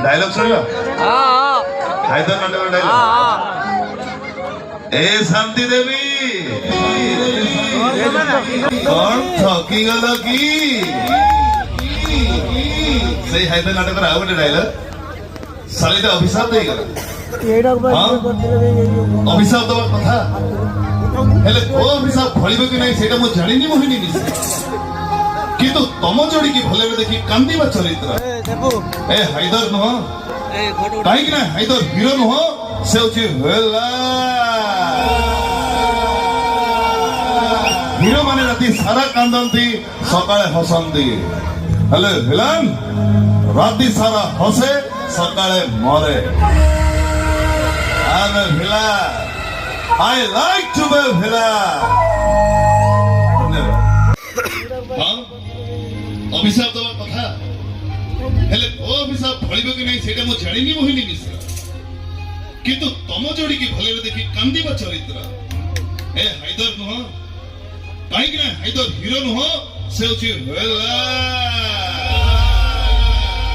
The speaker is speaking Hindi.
डायलॉग सुनियो हाइदर नाटक डायलॉग ए शांति देवी कौन थकी गल की सही हाइदर नाटक रा गोटे डायलॉग साली अभिशाप दे गला अभिशाप दवा कथा हेले को अभिशाप फलिबो कि नहीं सेटा मु जानिनी मोहिनी मिस किंतु तम जोड़ी की भले में देखि कांदीबा चरित्र ए हाइदर नो काई कि ना हाइदर हीरो नो से होची वेला हीरो माने राती सारा कांदंती सकाळे हसंती हेले विलन राती सारा हसे सकाळे मरे I'm a villain. I like to be a villain. हाँ अभिशाप दवा कथा हेले ओ अभिशाप फलिबो कि नहीं सेटा मु जानिनी मोहिनी मिश्रा किंतु तम जोड़ी की भले में देखि कांदीबा चरित्र ए हाइदर नुह काई कि ना हाइदर हीरो नुह से होची वेला